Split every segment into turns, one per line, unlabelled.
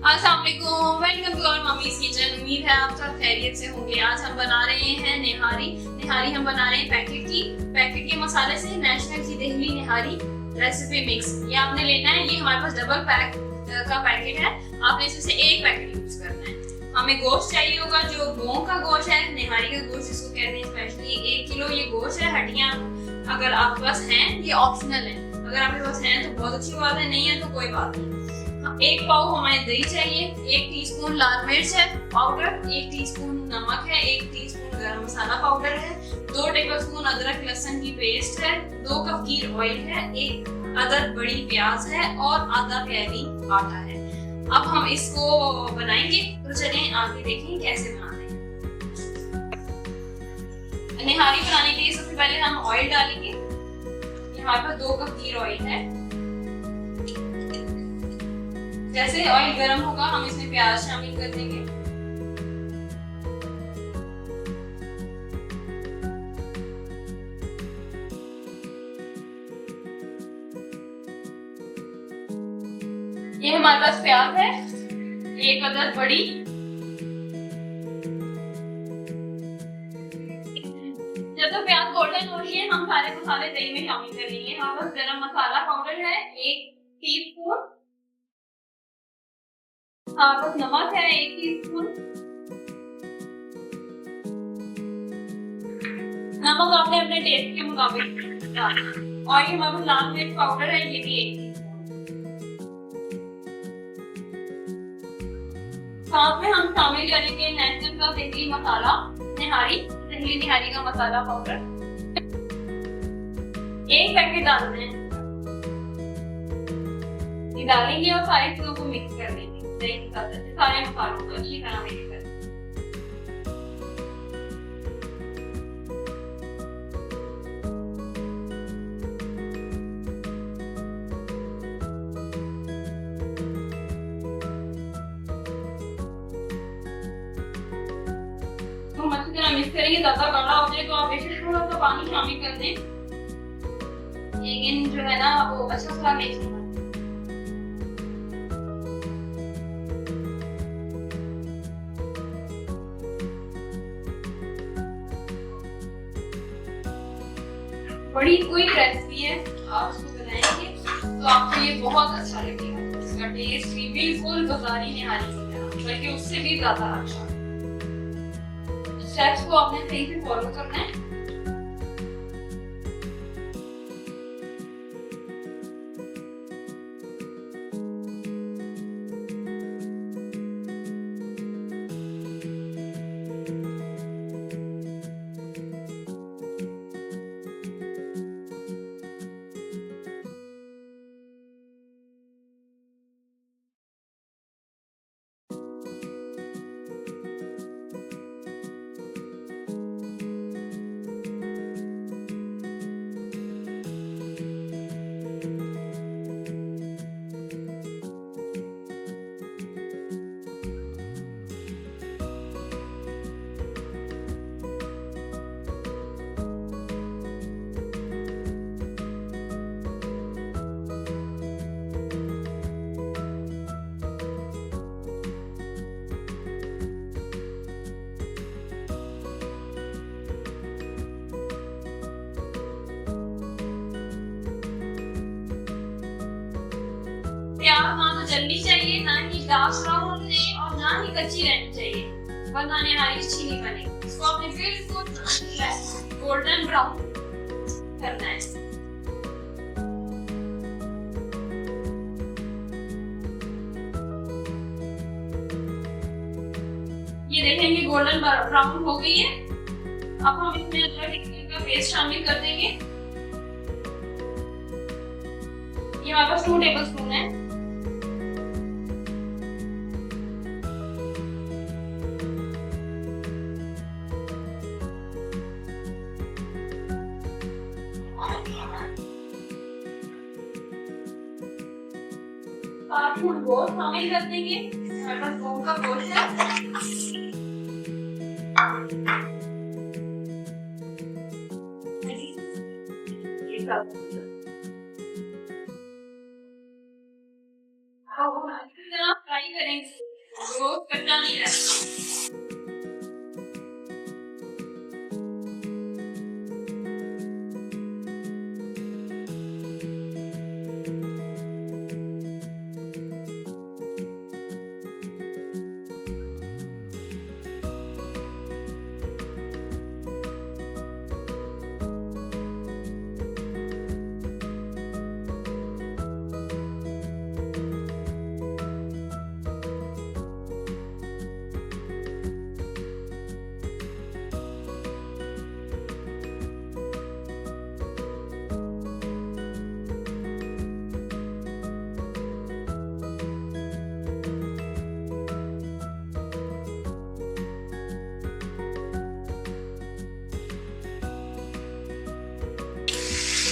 अस्सलाम वालेकुम, welcome to our mummy's kitchen. उम्मीद है आप सब खैरियत से होंगे। आज हम बना रहे हैं निहारी हम बना रहे हैं पैकेट के मसाले से नेशनल की दहली निहारी रेसिपी मिक्स। ये आपने लेना है, ये हमारे पास डबल पैक का पैकेट है। आपने इसमें से एक पैकेट यूज करना है। हमें गोश्त चाहिए होगा, जो भोंग का गोश्त है, निहारी का गोश्त जिसको कहते हैं स्पेशली। 1 किलो ये गोश्त है। हड्डियां अगर आपके पास हैं, ये ऑप्शनल है। अगर आपके पास हैं तो बहुत अच्छी बात है, नहीं है तो कोई बात नहीं। 1 पाव हमें दही चाहिए, 1 टीस्पून लाल मिर्च है पाउडर, 1 टीस्पून नमक है, 1 टीस्पून गरम मसाला पाउडर है, 2 टेबलस्पून अदरक लहसुन की पेस्ट है, 2 कप गिर ऑयल है, 1 अदद बड़ी प्याज है और आधा प्याली आटा है। अब हम इसको बनाएंगे, तो चलें आगे देखें कैसे बनाते हैं। निहारी बनाने के लिए सबसे पहले हम ऑयल डालेंगे। हमारे पास 2 कप गिर ऑयल है। जैसे ऑयल गर्म होगा हम इसमें प्याज शामिल कर देंगे। ये हमारे पास प्याज है, 1 अदद बड़ी। जब तक प्याज गोल्डन हो रही है हम सारे मसाले दही में शामिल कर लेंगे। हमारे पास गरम मसाला पाउडर है 1 टीस्पून, बस नमक है 1 टीस्पून। नमक आपने अपने टेस्ट के मुताबिक डालना। और ये हमारे लाल मिर्च पाउडर है, ये भी 1 टीस्पून। साथ में हम शामिल करेंगे नेशनल का दहली मसाला दहली निहारी का मसाला पाउडर। 1 पैकेट डालते हैं, ये डालेंगे और सारी चीजों को मिक्स कर देंगे। सारे मसालों को अच्छी तरह मिक्स कर। तो अच्छी तरह मिक्स करेंगे। ज्यादा गाढ़ा हो जाए तो आप बेशक थोड़ा सा पानी शामिल कर दें, लेकिन जो है ना वो अच्छा सा मिक्स होगा। बड़ी क्विक रेसिपी है, आप उसको बनाएंगे तो आपको ये बहुत अच्छा लगेगा। इसका टेस्ट भी बिल्कुल बाजारी निहारी की तरह, बल्कि उससे भी ज्यादा अच्छा। स्टेप्स को आपने सही से फॉलो करना है। प्याज ना तो जल्दी चाहिए, ना ही डार्क ब्राउन होनी चाहिए और ना ही कच्ची रहनी चाहिए, वरना निहारी अच्छी नहीं बनेगी। इसको आपने बिल्कुल गोल्डन ब्राउन करना है। ये देखेंगे गोल्डन ब्राउन हो गई है। अब हम इसमें अदरक का पेस्ट शामिल कर देंगे। ये हमारे पास 2 टेबलस्पून है। गोश्त शामिल कर देंगे। हमारे पास भोंग का गोश्त है। अच्छी तरह फ्राई करेंगे, वो कच्चा नहीं रहता।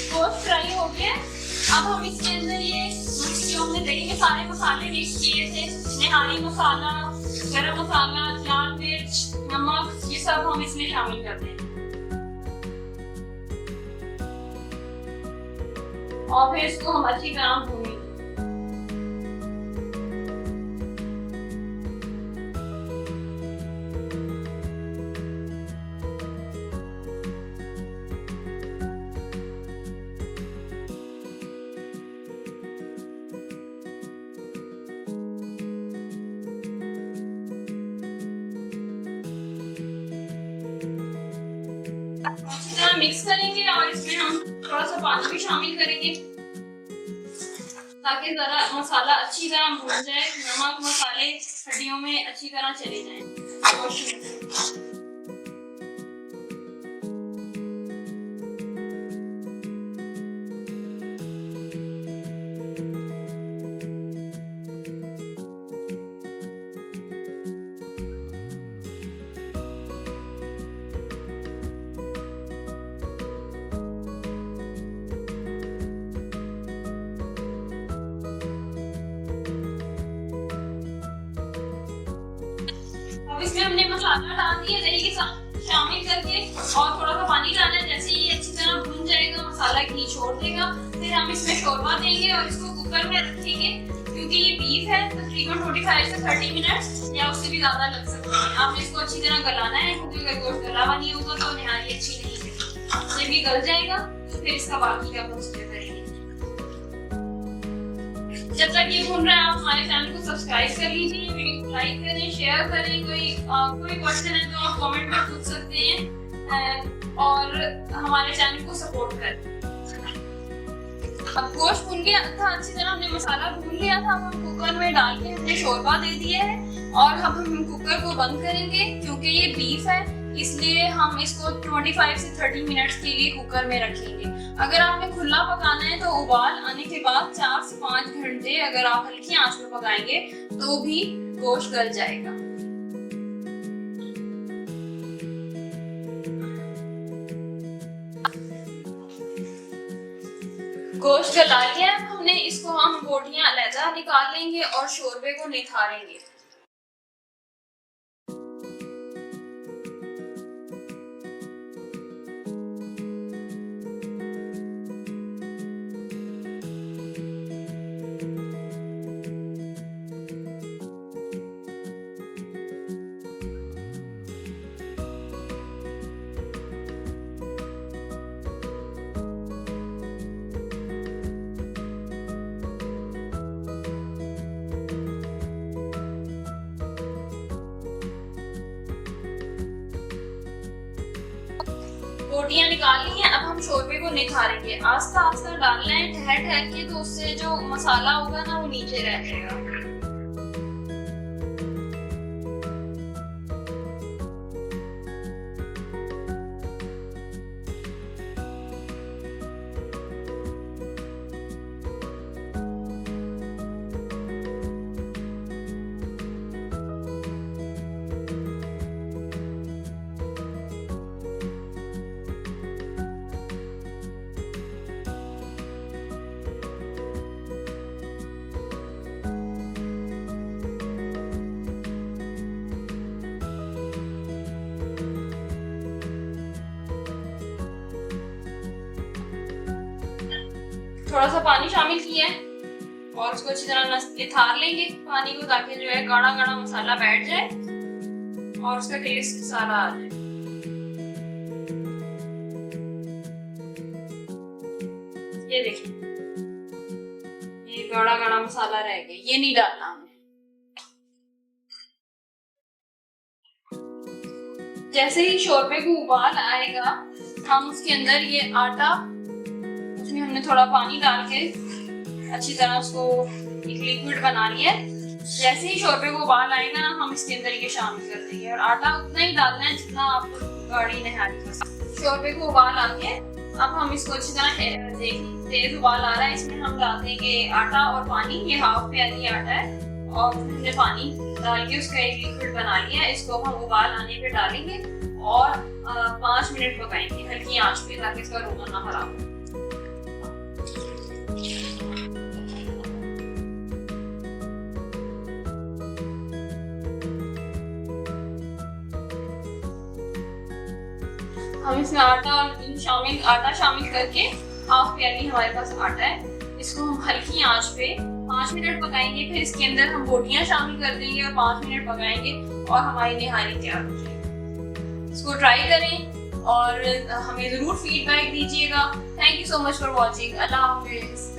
गोश्त फ्राई हो गया। अब हम इसके अंदर ये जो हमने दही में सारे मसाले मिक्स किए थे, निहारी मसाला, गरम मसाला, लाल मिर्च, नमक, ये सब हम इसमें शामिल कर दें और फिर इसको हम अच्छी तरह भूनें। अच्छी तरह मिक्स करेंगे और इसमें हम थोड़ा सा पानी भी शामिल करेंगे ताकि जरा मसाला अच्छी तरह भून जाए, नमक मसाले हड्डियों में अच्छी तरह चले जाएं। अब इसमें हमने मसाला डाल दिया दही के साथ शामिल करके और थोड़ा सा पानी डालना है। जैसे ये अच्छी तरह भून जाएगा, मसाला घी छोड़ देगा, फिर हम इसमें शोरबा देंगे और इसको कुकर में रखेंगे। क्योंकि ये बीफ है तकरीबन 45 से 30 मिनट या उससे भी ज्यादा लग सकते हैं। आपने इसको अच्छी तरह गलाना है क्योंकि अगर गोश्त गला हुआ नहीं होगा तो निहारी अच्छी नहीं है। जब ये गल जाएगा तो फिर इसका बाकी का प्रोसीजर करेंगे। जब तक ये भून रहा है आप हमारे चैनल को सब्सक्राइब कर लीजिए, वीडियो को लाइक करें, शेयर करें। कोई क्वेश्चन है तो आप कमेंट में पूछ सकते हैं और हमारे चैनल को सपोर्ट करें। अब गोश्त भून गया था, अच्छी तरह हमने मसाला भून लिया था। अब हम कुकर में डाल के हमने शोरबा दे दिया है और अब हम कुकर को बंद करेंगे। क्योंकि ये बीफ है इसलिए हम इसको 25 से 30 मिनट्स के लिए कुकर में रखेंगे। अगर आपने खुला पकाना है तो उबाल आने के बाद 4 से 5 घंटे अगर आप हल्की आंच में पकाएंगे तो भी गोश्त गल जाएगा। गोश्त गला लिया है, हमने इसको हम बोटियां अलग निकाल लेंगे और शोरबे को निथारेंगे। रोटियां निकाल ली हैं। अब हम शोरबे को निखारेंगे। आस्ता आस्ता डालना है, ठहर ठहर के, तो उससे जो मसाला होगा ना वो नीचे रह जाएगा। थोड़ा सा पानी शामिल किया है और उसको अच्छी तरह निथार लेंगे पानी को, ताकि जो है गाढ़ा गाढ़ा मसाला बैठ जाए और उसका टेस्ट सारा आ जाए। ये देखिए, ये गाढ़ा गाढ़ा मसाला रह गया, ये नहीं डालना हमें। जैसे ही शोरबे को उबाल आएगा, हम उसके अंदर ये आटा, उसमें हमने थोड़ा पानी डाल के अच्छी तरह उसको एक लिक्विड बना लिया है। जैसे ही शोरबे को उबाल आएगा ना, हम इसके अंदर ये शामिल कर देंगे, और आटा उतना ही डालना है जितना आपको गाढ़ी नहारी पसंद। शोरबे को उबाल आ गया, अब हम इसको अच्छी तरह तेज उबाल आ रहा है, इसमें हम डाल देंगे आटा और पानी। ये हाफ प्याली आटा है और हमने पानी डाल के उसका एक लिक्विड बना लिया है। इसको हम उबाल आने पे डालेंगे और 5 मिनट पकाएंगे हल्की आंच पे, ताकि इसका रोगन ना खराब हो। हम इसमें आटा शामिल करके हाफ प्याली हमारे पास आटा है, इसको हम हल्की आंच पे 5 मिनट पकाएंगे। फिर इसके अंदर हम बोटियां शामिल कर देंगे और 5 मिनट पकाएंगे और हमारी निहारी तैयार हो जाएगी। इसको ट्राई करें और हमें जरूर फीडबैक दीजिएगा। Thank you so much for watching. Allah Hafiz.